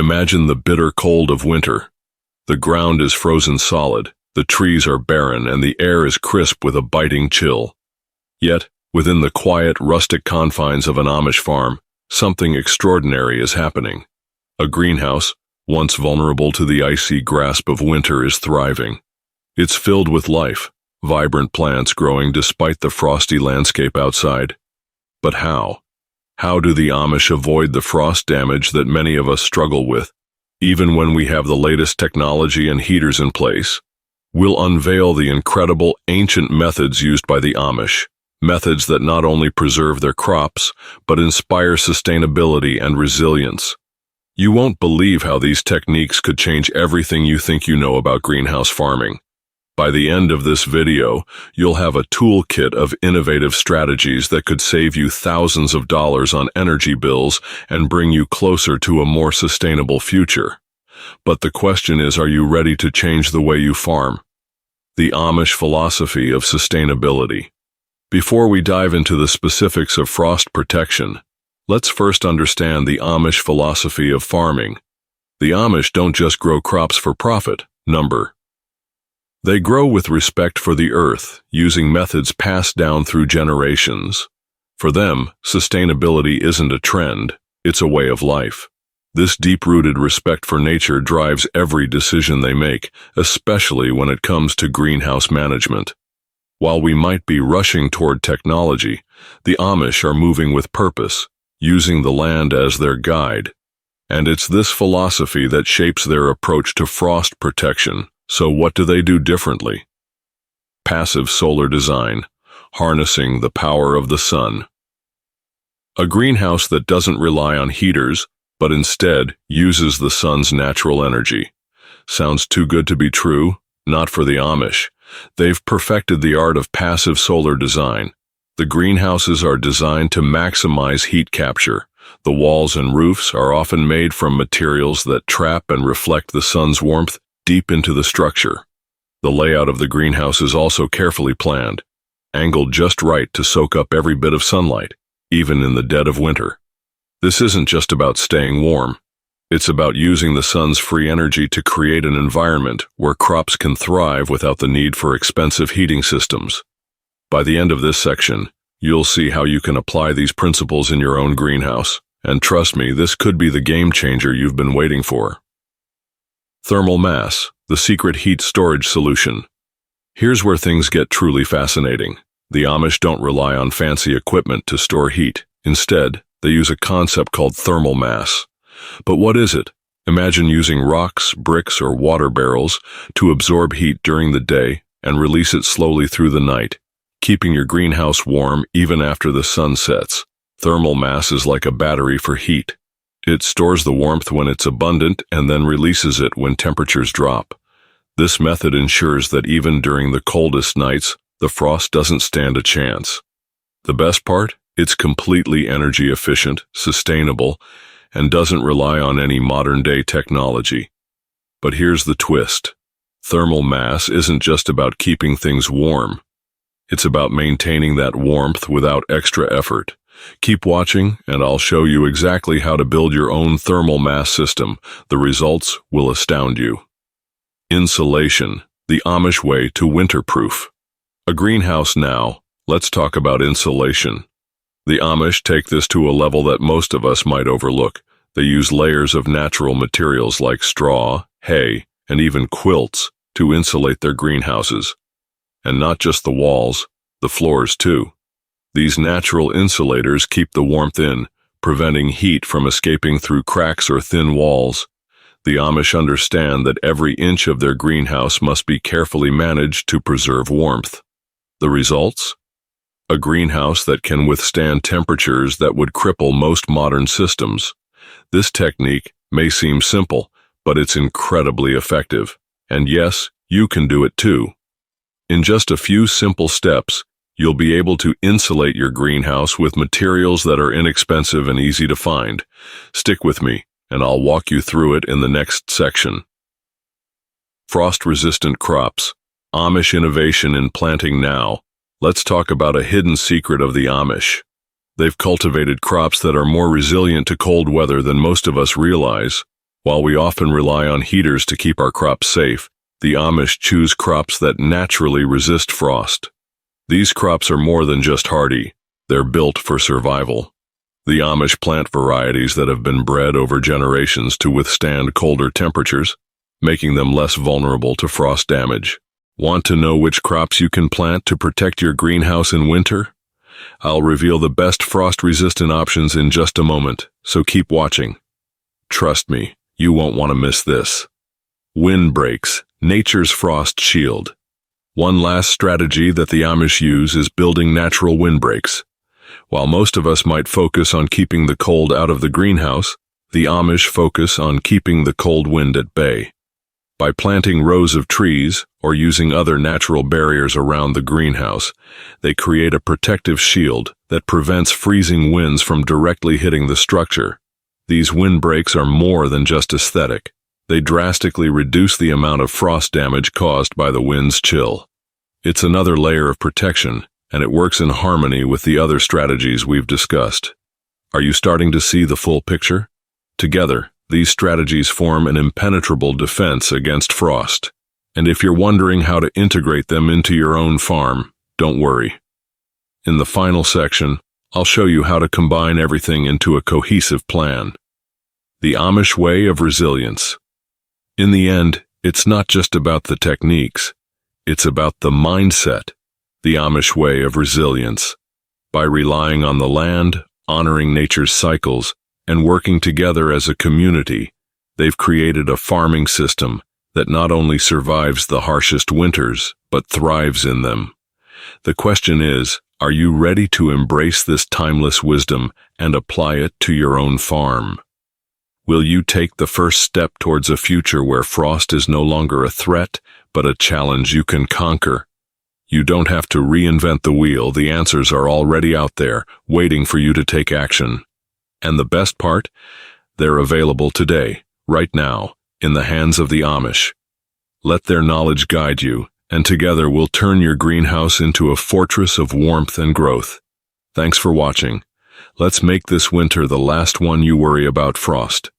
Imagine the bitter cold of winter. The ground is frozen solid, the trees are barren, and the air is crisp with a biting chill. Yet, within the quiet, rustic confines of an Amish farm, something extraordinary is happening. A greenhouse, once vulnerable to the icy grasp of winter, is thriving. It's filled with life, vibrant plants growing despite the frosty landscape outside. But how? How do the Amish avoid the frost damage that many of us struggle with, even when we have the latest technology and heaters in place? We'll unveil the incredible ancient methods used by the Amish, methods that not only preserve their crops, but inspire sustainability and resilience. You won't believe how these techniques could change everything you think you know about greenhouse farming. By the end of this video, you'll have a toolkit of innovative strategies that could save you thousands of dollars on energy bills and bring you closer to a more sustainable future. But the question is, are you ready to change the way you farm? The Amish philosophy of sustainability. Before we dive into the specifics of frost protection, let's first understand the Amish philosophy of farming. The Amish don't just grow crops for profit. They grow with respect for the earth, using methods passed down through generations. For them, sustainability isn't a trend, it's a way of life. This deep-rooted respect for nature drives every decision they make, especially when it comes to greenhouse management. While we might be rushing toward technology, the Amish are moving with purpose, using the land as their guide. And it's this philosophy that shapes their approach to frost protection. So what do they do differently? Passive solar design, harnessing the power of the sun. A greenhouse that doesn't rely on heaters, but instead uses the sun's natural energy. Sounds too good to be true? Not for the Amish. They've perfected the art of passive solar design. The greenhouses are designed to maximize heat capture. The walls and roofs are often made from materials that trap and reflect the sun's warmth deep into the structure. The layout of the greenhouse is also carefully planned, angled just right to soak up every bit of sunlight, even in the dead of winter. This isn't just about staying warm. It's about using the sun's free energy to create an environment where crops can thrive without the need for expensive heating systems. By the end of this section, you'll see how you can apply these principles in your own greenhouse. And trust me, this could be the game changer you've been waiting for. Thermal mass, the secret heat storage solution. Here's where things get truly fascinating. The Amish don't rely on fancy equipment to store heat. Instead, they use a concept called thermal mass. But what is it? Imagine using rocks, bricks, or water barrels to absorb heat during the day and release it slowly through the night, keeping your greenhouse warm even after the sun sets. Thermal mass is like a battery for heat. It stores the warmth when it's abundant and then releases it when temperatures drop. This method ensures that even during the coldest nights, the frost doesn't stand a chance. The best part? It's completely energy efficient, sustainable, and doesn't rely on any modern-day technology. But here's the twist. Thermal mass isn't just about keeping things warm. It's about maintaining that warmth without extra effort. Keep watching, and I'll show you exactly how to build your own thermal mass system. The results will astound you. Insulation, the Amish way to winter-proof. A greenhouse now. Let's talk about insulation. The Amish take this to a level that most of us might overlook. They use layers of natural materials like straw, hay, and even quilts to insulate their greenhouses. And not just the walls, the floors too. These natural insulators keep the warmth in, preventing heat from escaping through cracks or thin walls. The Amish understand that every inch of their greenhouse must be carefully managed to preserve warmth. The results? A greenhouse that can withstand temperatures that would cripple most modern systems. This technique may seem simple, but it's incredibly effective. And yes, you can do it too. In just a few simple steps, you'll be able to insulate your greenhouse with materials that are inexpensive and easy to find. Stick with me, and I'll walk you through it in the next section. Frost-resistant crops. Amish innovation in planting now. Let's talk about a hidden secret of the Amish. They've cultivated crops that are more resilient to cold weather than most of us realize. While we often rely on heaters to keep our crops safe, the Amish choose crops that naturally resist frost. These crops are more than just hardy, they're built for survival. The Amish plant varieties that have been bred over generations to withstand colder temperatures, making them less vulnerable to frost damage. Want to know which crops you can plant to protect your greenhouse in winter? I'll reveal the best frost-resistant options in just a moment, so keep watching. Trust me, you won't want to miss this. Windbreaks, nature's frost shield. One last strategy that the Amish use is building natural windbreaks. While most of us might focus on keeping the cold out of the greenhouse, the Amish focus on keeping the cold wind at bay. By planting rows of trees or using other natural barriers around the greenhouse, they create a protective shield that prevents freezing winds from directly hitting the structure. These windbreaks are more than just aesthetic. They drastically reduce the amount of frost damage caused by the wind's chill. It's another layer of protection, and it works in harmony with the other strategies we've discussed. Are you starting to see the full picture? Together, these strategies form an impenetrable defense against frost. And if you're wondering how to integrate them into your own farm, don't worry. In the final section, I'll show you how to combine everything into a cohesive plan. The Amish way of resilience. In the end, it's not just about the techniques. It's about the mindset, the Amish way of resilience. By relying on the land, honoring nature's cycles, and working together as a community, they've created a farming system that not only survives the harshest winters, but thrives in them. The question is, are you ready to embrace this timeless wisdom and apply it to your own farm? Will you take the first step towards a future where frost is no longer a threat, but a challenge you can conquer? You don't have to reinvent the wheel. The answers are already out there, waiting for you to take action. And the best part? They're available today, right now, in the hands of the Amish. Let their knowledge guide you, and together we'll turn your greenhouse into a fortress of warmth and growth. Thanks for watching. Let's make this winter the last one you worry about frost.